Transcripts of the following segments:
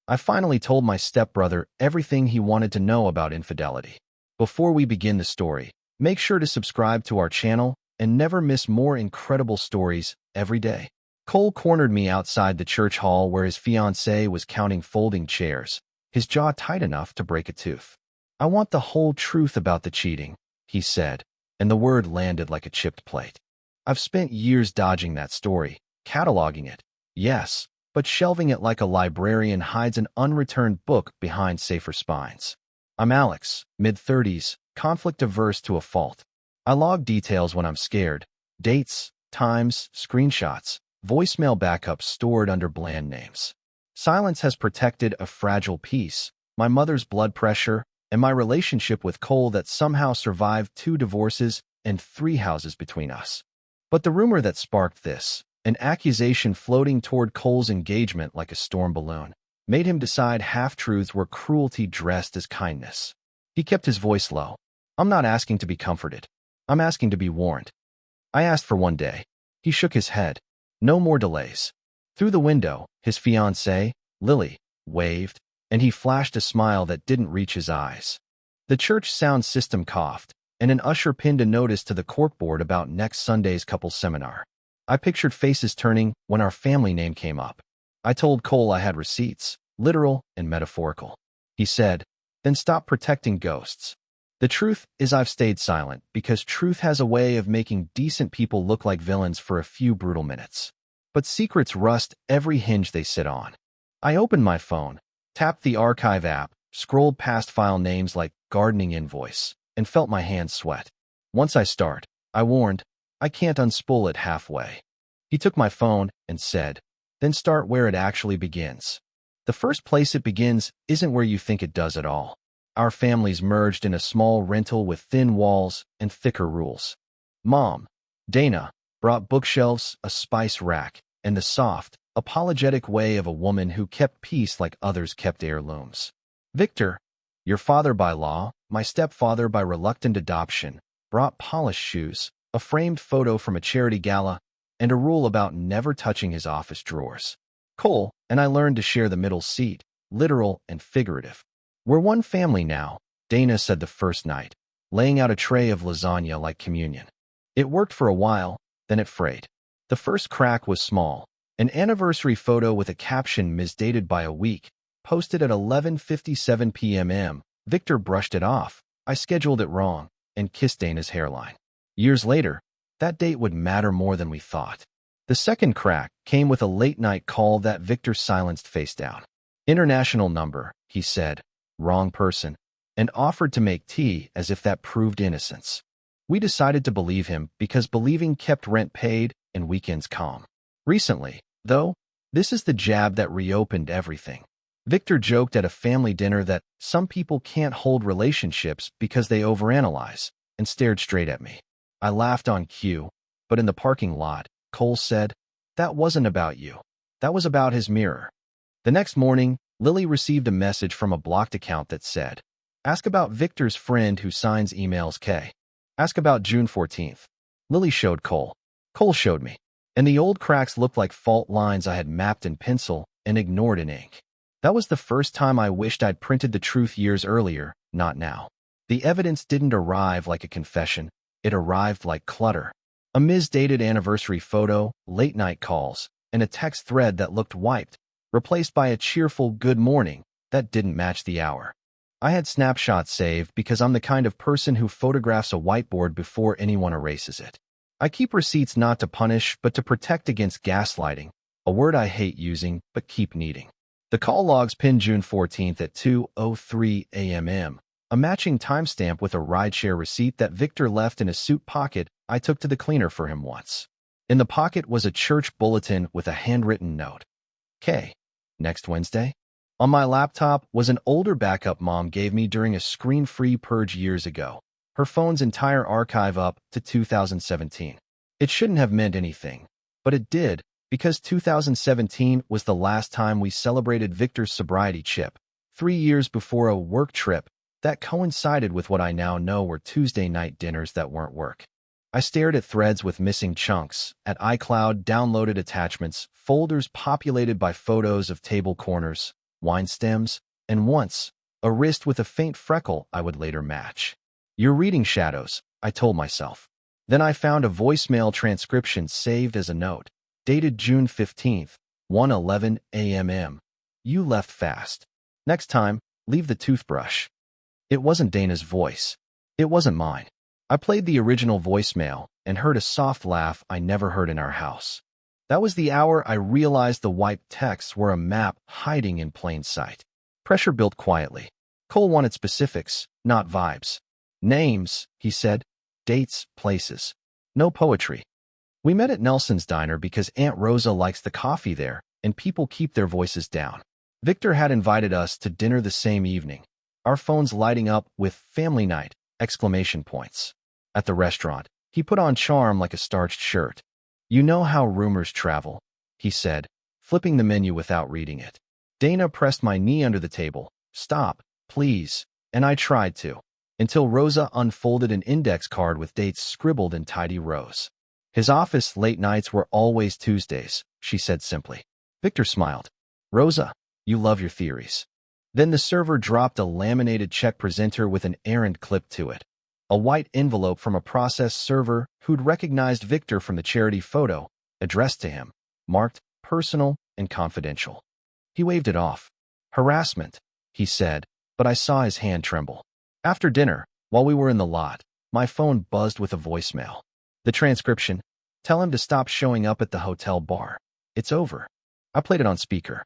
I finally told my stepbrother everything he wanted to know about infidelity. Before we begin the story, make sure to subscribe to our channel and never miss more incredible stories every day. Cole cornered me outside the church hall where his fiancée was counting folding chairs, his jaw tight enough to break a tooth. "I want the whole truth about the cheating," he said, and the word landed like a chipped plate. I've spent years dodging that story, cataloging it, yes, but shelving it like a librarian hides an unreturned book behind safer spines. I'm Alex, mid-30s, conflict-averse to a fault. I log details when I'm scared, dates, times, screenshots, voicemail backups stored under bland names. Silence has protected a fragile peace, my mother's blood pressure, and my relationship with Cole that somehow survived 2 divorces and 3 houses between us. But the rumor that sparked this, an accusation floating toward Cole's engagement like a storm balloon, made him decide half-truths were cruelty dressed as kindness. He kept his voice low. "I'm not asking to be comforted. I'm asking to be warned." I asked for one day. He shook his head. No more delays. Through the window, his fiancée, Lily, waved, and he flashed a smile that didn't reach his eyes. The church sound system coughed, and an usher pinned a notice to the corkboard about next Sunday's couples seminar. I pictured faces turning when our family name came up. I told Cole I had receipts, literal and metaphorical. He said, "Then stop protecting ghosts." The truth is I've stayed silent because truth has a way of making decent people look like villains for a few brutal minutes. But secrets rust every hinge they sit on. I opened my phone, tapped the archive app, scrolled past file names like gardening invoice, and felt my hands sweat. "Once I start," I warned, "I can't unspool it halfway." He took my phone and said, "Then start where it actually begins. The first place it begins isn't where you think it does at all." Our families merged in a small rental with thin walls and thicker rules. Mom, Dana, brought bookshelves, a spice rack, and the soft, apologetic way of a woman who kept peace like others kept heirlooms. Victor, your father by law, my stepfather by reluctant adoption, brought polished shoes, a framed photo from a charity gala, and a rule about never touching his office drawers. Cole and I learned to share the middle seat, literal and figurative. "We're one family now," Dana said the first night, laying out a tray of lasagna like communion. It worked for a while, then it frayed. The first crack was small, an anniversary photo with a caption misdated by a week, posted at 11:57 p.m. Victor brushed it off. I scheduled it wrong and kissed Dana's hairline. Years later, that date would matter more than we thought. The second crack came with a late-night call that Victor silenced face down. "International number," he said, "wrong person," and offered to make tea as if that proved innocence. We decided to believe him because believing kept rent paid and weekends calm. Recently, though, this is the jab that reopened everything. Victor joked at a family dinner that some people can't hold relationships because they overanalyze, and stared straight at me. I laughed on cue, but in the parking lot, Cole said, "That wasn't about you. That was about his mirror." The next morning, Lily received a message from a blocked account that said, "Ask about Victor's friend who signs emails K. Ask about June 14th. Lily showed Cole. Cole showed me. And the old cracks looked like fault lines I had mapped in pencil and ignored in ink. That was the first time I wished I'd printed the truth years earlier, not now. The evidence didn't arrive like a confession. It arrived like clutter. A misdated anniversary photo, late-night calls, and a text thread that looked wiped, replaced by a cheerful good morning that didn't match the hour. I had snapshots saved because I'm the kind of person who photographs a whiteboard before anyone erases it. I keep receipts not to punish but to protect against gaslighting, a word I hate using but keep needing. The call logs pinned June 14th at 2:03 a.m., a matching timestamp with a rideshare receipt that Victor left in a suit pocket I took to the cleaner for him once. In the pocket was a church bulletin with a handwritten note. K. Next Wednesday? On my laptop was an older backup Mom gave me during a screen-free purge years ago, her phone's entire archive up to 2017. It shouldn't have meant anything, but it did, because 2017 was the last time we celebrated Victor's sobriety chip, 3 years before a work trip that coincided with what I now know were Tuesday night dinners that weren't work. I stared at threads with missing chunks, at iCloud downloaded attachments, folders populated by photos of table corners, wine stems, and once, a wrist with a faint freckle I would later match. You're reading shadows, I told myself. Then I found a voicemail transcription saved as a note, dated June 15th, 1:11 a.m. You left fast. Next time, leave the toothbrush. It wasn't Dana's voice. It wasn't mine. I played the original voicemail and heard a soft laugh I never heard in our house. That was the hour I realized the wiped texts were a map hiding in plain sight. Pressure built quietly. Cole wanted specifics, not vibes. Names, he said. Dates, places. No poetry. We met at Nelson's Diner because Aunt Rosa likes the coffee there, and people keep their voices down. Victor had invited us to dinner the same evening, our phones lighting up with "family night!" exclamation points. At the restaurant, he put on charm like a starched shirt. You know how rumors travel, he said, flipping the menu without reading it. Dana pressed my knee under the table. Stop, please, and I tried to, until Rosa unfolded an index card with dates scribbled in tidy rows. His office late nights were always Tuesdays, she said simply. Victor smiled. Rosa, you love your theories. Then the server dropped a laminated check presenter with an errand clipped to it. A white envelope from a process server who'd recognized Victor from the charity photo, addressed to him, marked personal and confidential. He waved it off. Harassment, he said, but I saw his hand tremble. After dinner, while we were in the lot, my phone buzzed with a voicemail. The transcription, tell him to stop showing up at the hotel bar. It's over. I played it on speaker.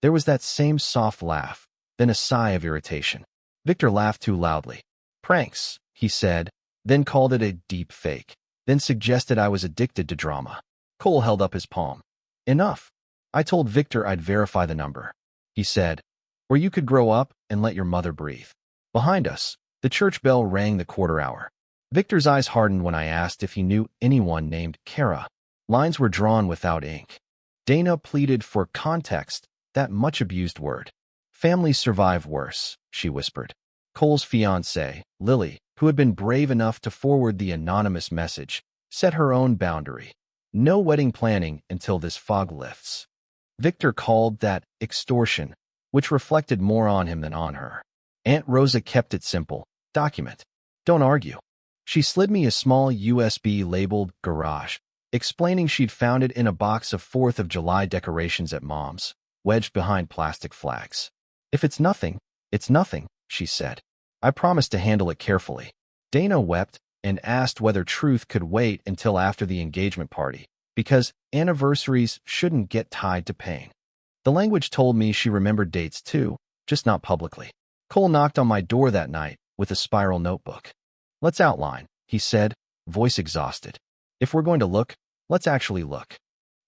There was that same soft laugh, then a sigh of irritation. Victor laughed too loudly. Pranks, he said, then called it a deep fake, then suggested I was addicted to drama. Cole held up his palm. Enough. I told Victor I'd verify the number. He said, or you could grow up and let your mother breathe. Behind us, the church bell rang the quarter hour. Victor's eyes hardened when I asked if he knew anyone named Kara. Lines were drawn without ink. Dana pleaded for context, that much-abused word. Families survive worse, she whispered. Cole's fiancée, Lily, who had been brave enough to forward the anonymous message, set her own boundary. No wedding planning until this fog lifts. Victor called that extortion, which reflected more on him than on her. Aunt Rosa kept it simple. Document. Don't argue. She slid me a small USB labeled garage, explaining she'd found it in a box of 4th of July decorations at Mom's, wedged behind plastic flags. If it's nothing, she said. I promised to handle it carefully. Dana wept and asked whether truth could wait until after the engagement party, because anniversaries shouldn't get tied to pain. The language told me she remembered dates too, just not publicly. Cole knocked on my door that night with a spiral notebook. Let's outline, he said, voice exhausted. If we're going to look, let's actually look.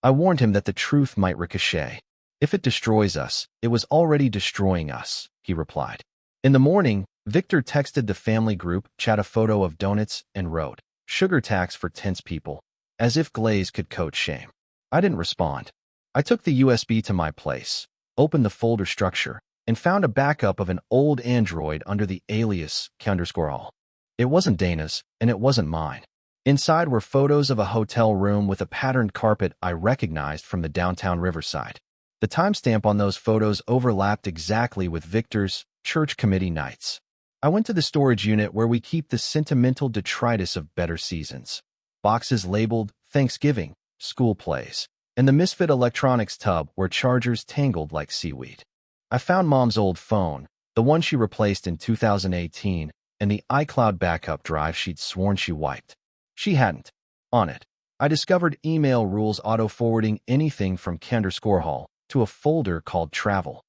I warned him that the truth might ricochet. If it destroys us, it was already destroying us, he replied. In the morning, Victor texted the family group chat a photo of donuts and wrote, sugar tax for tense people, as if glaze could coat shame. I didn't respond. I took the USB to my place, opened the folder structure, and found a backup of an old Android under the alias _all. It wasn't Dana's, and it wasn't mine. Inside were photos of a hotel room with a patterned carpet I recognized from the downtown Riverside. The timestamp on those photos overlapped exactly with Victor's church committee nights. I went to the storage unit where we keep the sentimental detritus of better seasons. Boxes labeled Thanksgiving, school plays, and the misfit electronics tub where chargers tangled like seaweed. I found Mom's old phone, the one she replaced in 2018, and the iCloud backup drive she'd sworn she wiped. She hadn't. On it, I discovered email rules auto-forwarding anything from _hall to a folder called Travel.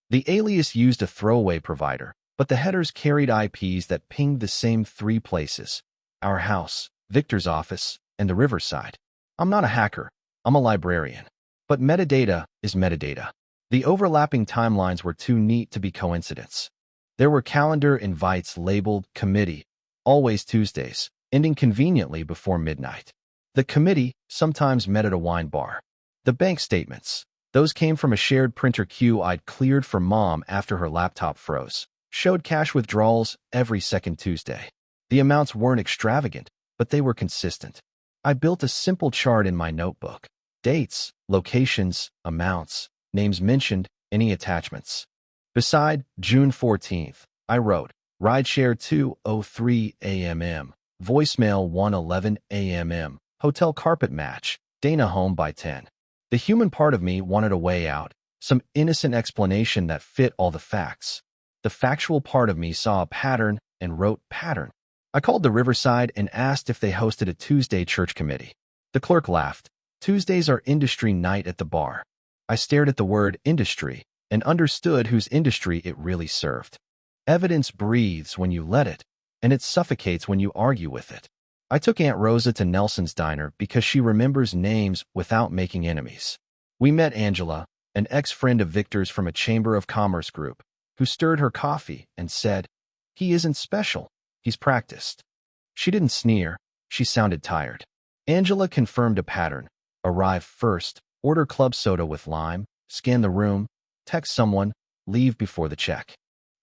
The alias used a throwaway provider, but the headers carried IPs that pinged the same 3 places: our house, Victor's office, and the Riverside. I'm not a hacker, I'm a librarian. But metadata is metadata. The overlapping timelines were too neat to be coincidence. There were calendar invites labeled Committee, always Tuesdays, ending conveniently before midnight. The committee sometimes met at a wine bar. The bank statements, those came from a shared printer queue I'd cleared for Mom after her laptop froze, showed cash withdrawals every second Tuesday. The amounts weren't extravagant, but they were consistent. I built a simple chart in my notebook. Dates, locations, amounts, names mentioned, any attachments. Beside June 14th, I wrote, rideshare 2:03 a.m. Voicemail 1:11 a.m. Hotel carpet match, Dana home by 10. The human part of me wanted a way out, some innocent explanation that fit all the facts. The factual part of me saw a pattern and wrote pattern. I called the Riverside and asked if they hosted a Tuesday church committee. The clerk laughed. Tuesdays are industry night at the bar. I stared at the word industry and understood whose industry it really served. Evidence breathes when you let it, and it suffocates when you argue with it. I took Aunt Rosa to Nelson's diner because she remembers names without making enemies. We met Angela, an ex-friend of Victor's from a Chamber of Commerce group, who stirred her coffee and said, "He isn't special, he's practiced." She didn't sneer, she sounded tired. Angela confirmed a pattern. Arrive first, order club soda with lime, scan the room, text someone, leave before the check.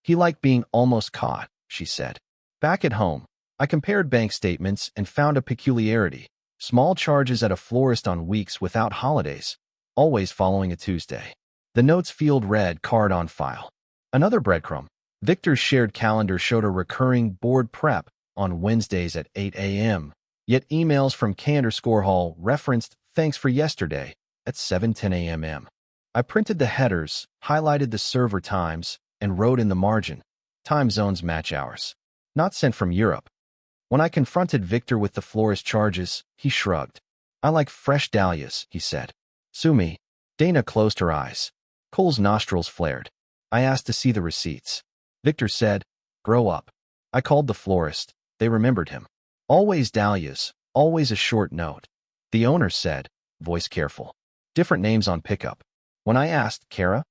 He liked being almost caught, she said. Back at home, I compared bank statements and found a peculiarity. Small charges at a florist on weeks without holidays, always following a Tuesday. The notes field read card on file. Another breadcrumb. Victor's shared calendar showed a recurring board prep on Wednesdays at 8 a.m., yet emails from K_Hall referenced thanks for yesterday at 7:10 a.m. I printed the headers, highlighted the server times, and wrote in the margin, time zones match ours. Not sent from Europe. When I confronted Victor with the florist charges, he shrugged. I like fresh dahlias, he said. Sue me. Dana closed her eyes. Cole's nostrils flared. I asked to see the receipts. Victor said, grow up. I called the florist. They remembered him. Always dahlias, always a short note. The owner said, voice careful. Different names on pickup. When I asked, Kara?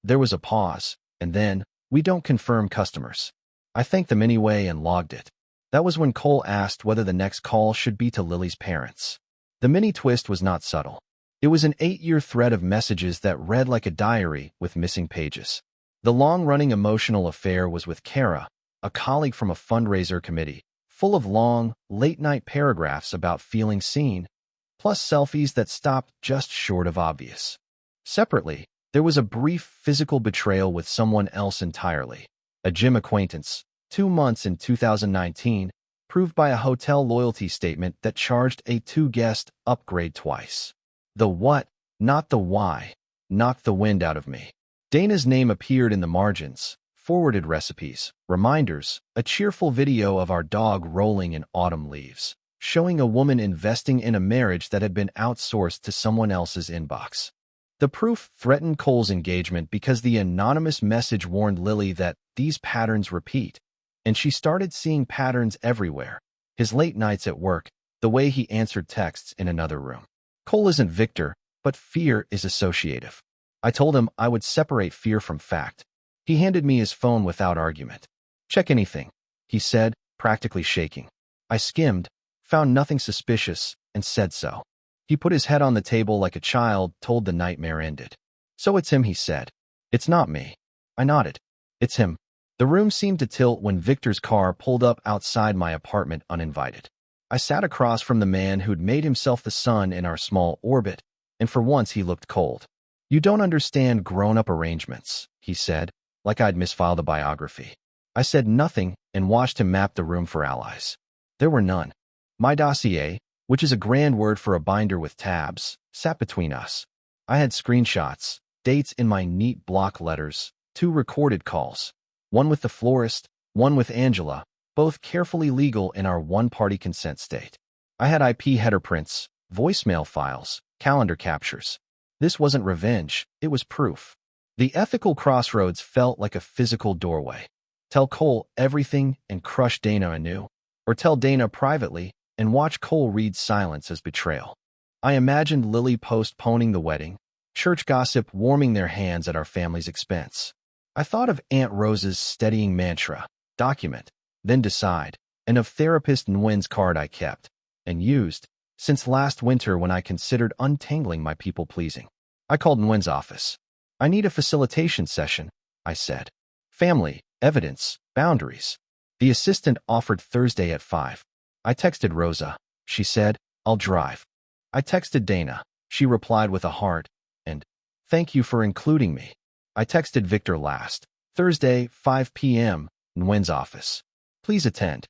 There was a pause, and then, we don't confirm customers. I thanked them anyway and logged it. That was when Cole asked whether the next call should be to Lily's parents. The mini twist was not subtle. It was an 8-year thread of messages that read like a diary with missing pages. The long-running emotional affair was with Kara, a colleague from a fundraiser committee, full of long, late-night paragraphs about feeling seen, plus selfies that stopped just short of obvious. Separately, there was a brief physical betrayal with someone else entirely, a gym acquaintance, 2 months in 2019, proved by a hotel loyalty statement that charged a 2-guest upgrade twice. The what, not the why, knocked the wind out of me. Dana's name appeared in the margins, forwarded recipes, reminders, a cheerful video of our dog rolling in autumn leaves, showing a woman investing in a marriage that had been outsourced to someone else's inbox. The proof threatened Cole's engagement because the anonymous message warned Lily that these patterns repeat, and she started seeing patterns everywhere. His late nights at work, the way he answered texts in another room. Cole isn't Victor, but fear is associative. I told him I would separate fear from fact. He handed me his phone without argument. Check anything, he said, practically shaking. I skimmed, found nothing suspicious, and said so. He put his head on the table like a child told the nightmare ended. So it's him, he said. It's not me. I nodded. It's him. The room seemed to tilt when Victor's car pulled up outside my apartment uninvited. I sat across from the man who'd made himself the sun in our small orbit, and for once he looked cold. You don't understand grown-up arrangements, he said, like I'd misfiled a biography. I said nothing and watched him map the room for allies. There were none. My dossier, which is a grand word for a binder with tabs, sat between us. I had screenshots, dates in my neat block letters, 2 recorded calls, one with the florist, one with Angela, both carefully legal in our one-party consent state. I had IP header prints, voicemail files, calendar captures. This wasn't revenge, it was proof. The ethical crossroads felt like a physical doorway. Tell Cole everything and crush Dana anew, or tell Dana privately and watch Cole read silence as betrayal. I imagined Lily postponing the wedding, church gossip warming their hands at our family's expense. I thought of Aunt Rose's steadying mantra, document, then decide, and of therapist Nguyen's card I kept, and used, since last winter when I considered untangling my people-pleasing. I called Nguyen's office. I need a facilitation session, I said. Family, evidence, boundaries. The assistant offered Thursday at 5. I texted Rosa. She said, I'll drive. I texted Dana. She replied with a heart, and thank you for including me. I texted Victor last. Thursday, 5 p.m., Nguyen's office. Please attend.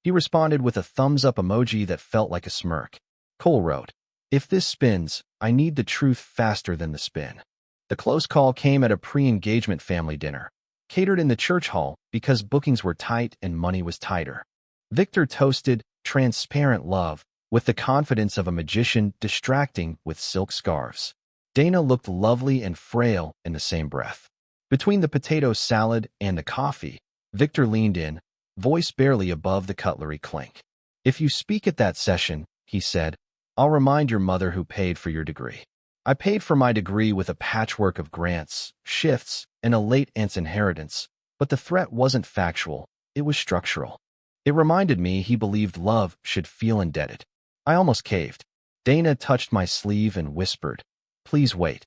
He responded with a thumbs-up emoji that felt like a smirk. Cole wrote, if this spins, I need the truth faster than the spin. The close call came at a pre-engagement family dinner, catered in the church hall because bookings were tight and money was tighter. Victor toasted transparent love with the confidence of a magician distracting with silk scarves. Dana looked lovely and frail in the same breath. Between the potato salad and the coffee, Victor leaned in, voice barely above the cutlery clink. If you speak at that session, he said, I'll remind your mother who paid for your degree. I paid for my degree with a patchwork of grants, shifts, and a late aunt's inheritance, but the threat wasn't factual, it was structural. It reminded me he believed love should feel indebted. I almost caved. Dana touched my sleeve and whispered, please wait,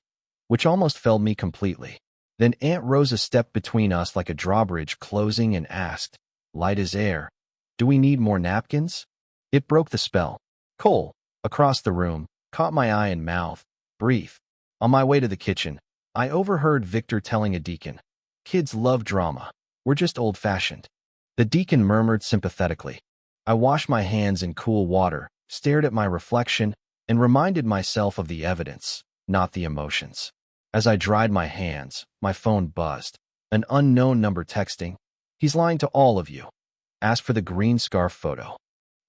which almost felled me completely. Then Aunt Rosa stepped between us like a drawbridge closing and asked, light as air, do we need more napkins? It broke the spell. Cole, across the room, caught my eye and mouth. Brief. On my way to the kitchen, I overheard Victor telling a deacon, kids love drama. We're just old-fashioned. The deacon murmured sympathetically. I washed my hands in cool water, stared at my reflection, and reminded myself of the evidence, not the emotions. As I dried my hands, my phone buzzed. An unknown number texting. He's lying to all of you. Asked for the green scarf photo.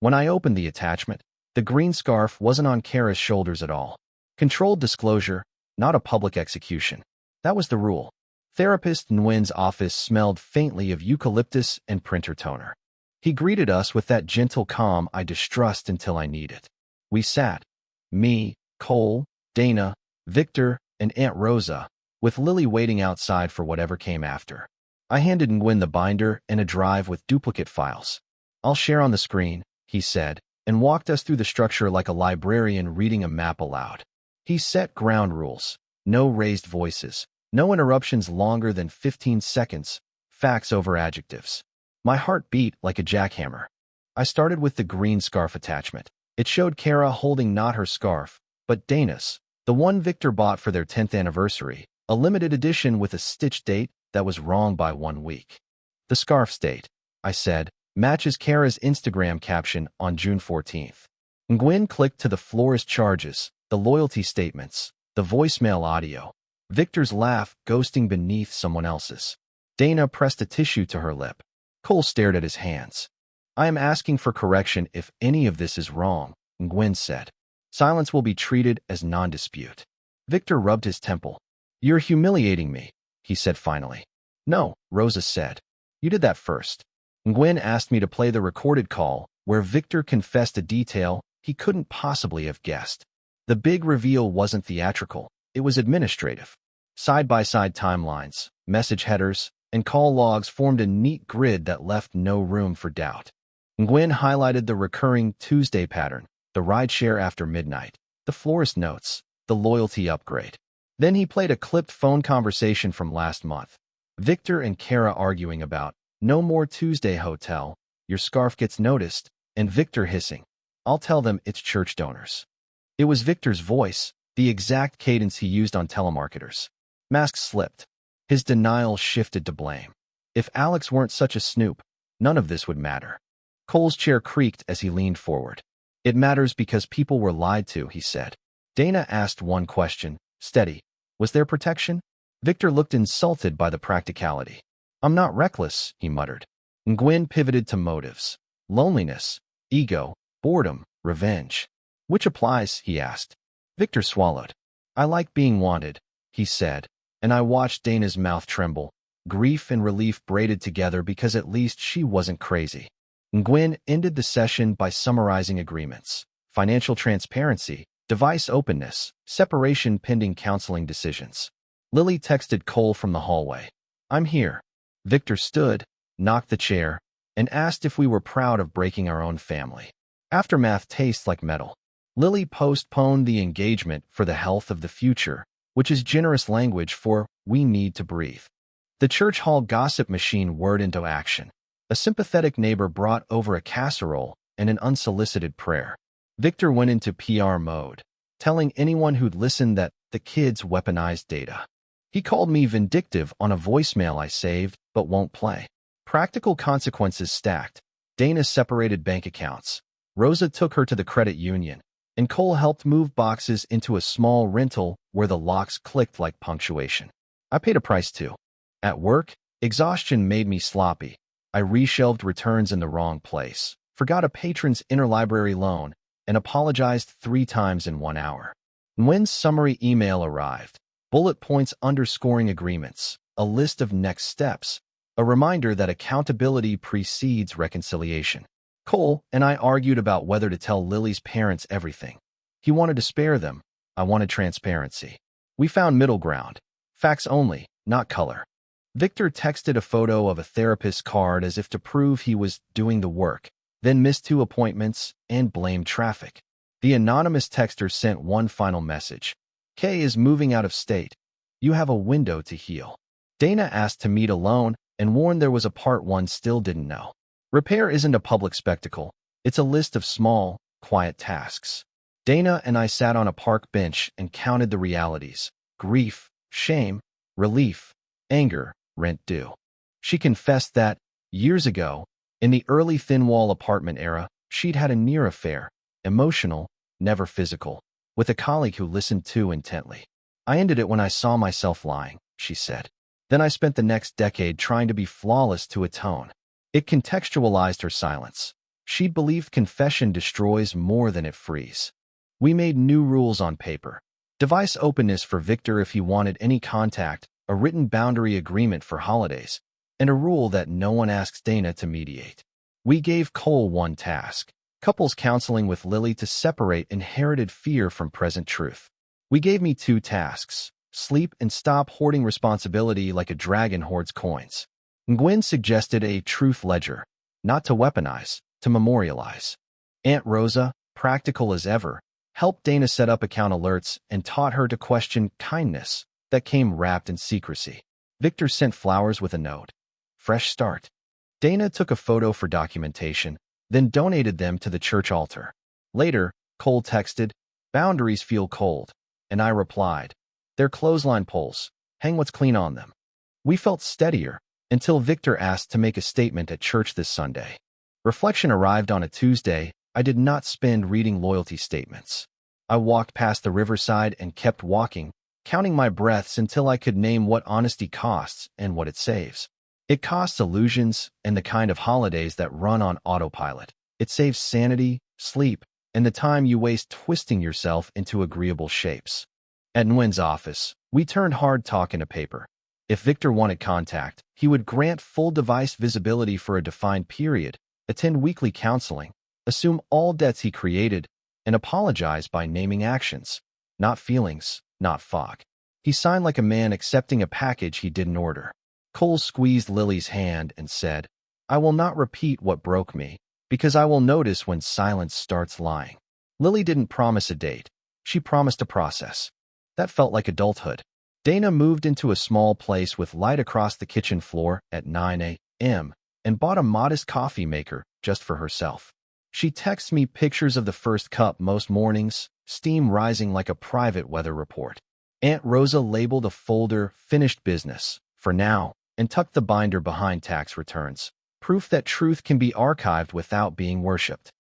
When I opened the attachment, the green scarf wasn't on Kara's shoulders at all. Controlled disclosure, not a public execution. That was the rule. Therapist Nguyen's office smelled faintly of eucalyptus and printer toner. He greeted us with that gentle calm I distrust until I need it. We sat. Me, Cole, Dana, Victor, and Aunt Rosa, with Lily waiting outside for whatever came after. I handed Nguyen the binder and a drive with duplicate files. I'll share on the screen, he said, and walked us through the structure like a librarian reading a map aloud. He set ground rules. No raised voices. No interruptions longer than 15 seconds. Facts over adjectives. My heart beat like a jackhammer. I started with the green scarf attachment. It showed Kara holding not her scarf, but Dana's, the one Victor bought for their 10th anniversary, a limited edition with a stitch date that was wrong by 1 week. The scarf's date, I said, matches Kara's Instagram caption on June 14th. Nguyen clicked to the florist charges, the loyalty statements, the voicemail audio, Victor's laugh ghosting beneath someone else's. Dana pressed a tissue to her lip. Cole stared at his hands. I am asking for correction if any of this is wrong, Nguyen said. Silence will be treated as non-dispute. Victor rubbed his temple. You're humiliating me, he said finally. No, Rosa said. You did that first. Nguyen asked me to play the recorded call, where Victor confessed a detail he couldn't possibly have guessed. The big reveal wasn't theatrical, it was administrative. Side-by-side timelines, message headers, and call logs formed a neat grid that left no room for doubt. Nguyen highlighted the recurring Tuesday pattern, the rideshare after midnight, the florist notes, the loyalty upgrade. Then he played a clipped phone conversation from last month. Victor and Kara arguing about, no more Tuesday hotel, your scarf gets noticed, and Victor hissing, I'll tell them it's church donors. It was Victor's voice, the exact cadence he used on telemarketers. Mask slipped. His denial shifted to blame. If Alex weren't such a snoop, none of this would matter. Cole's chair creaked as he leaned forward. It matters because people were lied to, he said. Dana asked one question, steady. Was there protection? Victor looked insulted by the practicality. I'm not reckless, he muttered. Nguyen pivoted to motives. Loneliness, ego, boredom, revenge. Which applies, he asked. Victor swallowed. I like being wanted, he said, and I watched Dana's mouth tremble. Grief and relief braided together because at least she wasn't crazy. Nguyen ended the session by summarizing agreements. Financial transparency, device openness, separation pending counseling decisions. Lily texted Cole from the hallway. I'm here. Victor stood, knocked the chair, and asked if we were proud of breaking our own family. Aftermath tastes like metal. Lily postponed the engagement for the health of the future, which is generous language for we need to breathe. The church hall gossip machine whirred into action. A sympathetic neighbor brought over a casserole and an unsolicited prayer. Victor went into PR mode, telling anyone who'd listen that the kids weaponized data. He called me vindictive on a voicemail I saved but won't play. Practical consequences stacked. Dana separated bank accounts. Rosa took her to the credit union, and Cole helped move boxes into a small rental where the locks clicked like punctuation. I paid a price too. At work, exhaustion made me sloppy. I reshelved returns in the wrong place, forgot a patron's interlibrary loan, and apologized 3 times in 1 hour. When summary email arrived, bullet points underscoring agreements, a list of next steps, a reminder that accountability precedes reconciliation. Cole and I argued about whether to tell Lily's parents everything. He wanted to spare them. I wanted transparency. We found middle ground. Facts only, not color. Victor texted a photo of a therapist's card as if to prove he was doing the work, then missed 2 appointments and blamed traffic. The anonymous texter sent one final message. Kay is moving out of state. You have a window to heal. Dana asked to meet alone and warned there was a part one still didn't know. Repair isn't a public spectacle. It's a list of small, quiet tasks. Dana and I sat on a park bench and counted the realities: grief, shame, relief, anger, rent due. She confessed that, years ago, in the early thin-wall apartment era, she'd had a near affair, emotional, never physical, with a colleague who listened too intently. I ended it when I saw myself lying, she said. Then I spent the next decade trying to be flawless to atone. It contextualized her silence. She believed confession destroys more than it frees. We made new rules on paper. Device openness for Victor if he wanted any contact, a written boundary agreement for holidays, and a rule that no one asks Dana to mediate. We gave Cole one task: couples counseling with Lily to separate inherited fear from present truth. We gave me 2 tasks: sleep and stop hoarding responsibility like a dragon hoards coins. Gwen suggested a truth ledger, not to weaponize, to memorialize. Aunt Rosa, practical as ever, helped Dana set up account alerts and taught her to question kindness that came wrapped in secrecy. Victor sent flowers with a note. Fresh start. Dana took a photo for documentation, then donated them to the church altar. Later, Cole texted, "Boundaries feel cold," and I replied, "They're clothesline poles. Hang what's clean on them." We felt steadier until Victor asked to make a statement at church this Sunday. Reflection arrived on a Tuesday. I did not spend reading loyalty statements. I walked past the riverside and kept walking, counting my breaths until I could name what honesty costs and what it saves. It costs illusions and the kind of holidays that run on autopilot. It saves sanity, sleep, and the time you waste twisting yourself into agreeable shapes. At Nguyen's office, we turned hard talk into paper. If Victor wanted contact, he would grant full device visibility for a defined period, attend weekly counseling, assume all debts he created, and apologize by naming actions, not feelings, not fog. He signed like a man accepting a package he didn't order. Cole squeezed Lily's hand and said, "I will not repeat what broke me, because I will notice when silence starts lying." Lily didn't promise a date. She promised a process. That felt like adulthood. Dana moved into a small place with light across the kitchen floor at 9 a.m. and bought a modest coffee maker just for herself. She texts me pictures of the first cup most mornings, steam rising like a private weather report. Aunt Rosa labeled a folder "Finished Business" for now and tucked the binder behind tax returns, proof that truth can be archived without being worshipped.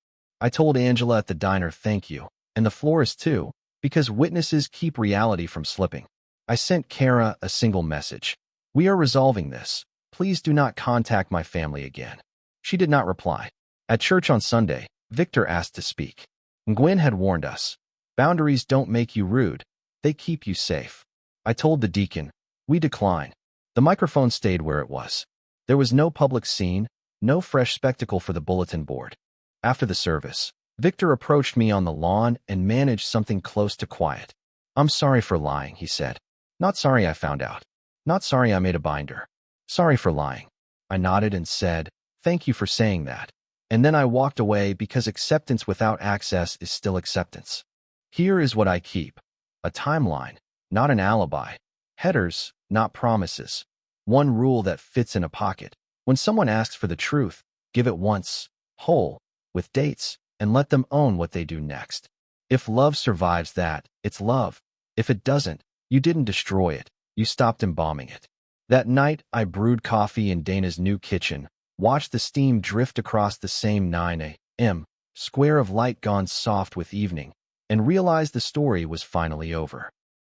I told Angela at the diner thank you, and the florist too, because witnesses keep reality from slipping. I sent Kara a single message. "We are resolving this. Please do not contact my family again." She did not reply. At church on Sunday, Victor asked to speak. Gwen had warned us. Boundaries don't make you rude. They keep you safe. I told the deacon. We decline. The microphone stayed where it was. There was no public scene, no fresh spectacle for the bulletin board. After the service, Victor approached me on the lawn and managed something close to quiet. "I'm sorry for lying," he said. "Not sorry I found out. Not sorry I made a binder. Sorry for lying." I nodded and said, "Thank you for saying that." And then I walked away because acceptance without access is still acceptance. Here is what I keep. A timeline, not an alibi. Headers, not promises. One rule that fits in a pocket. When someone asks for the truth, give it once, whole, with dates, and let them own what they do next. If love survives that, it's love. If it doesn't, you didn't destroy it. You stopped embalming it. That night, I brewed coffee in Dana's new kitchen, watched the steam drift across the same 9 a.m. square of light gone soft with evening, and realized the story was finally over.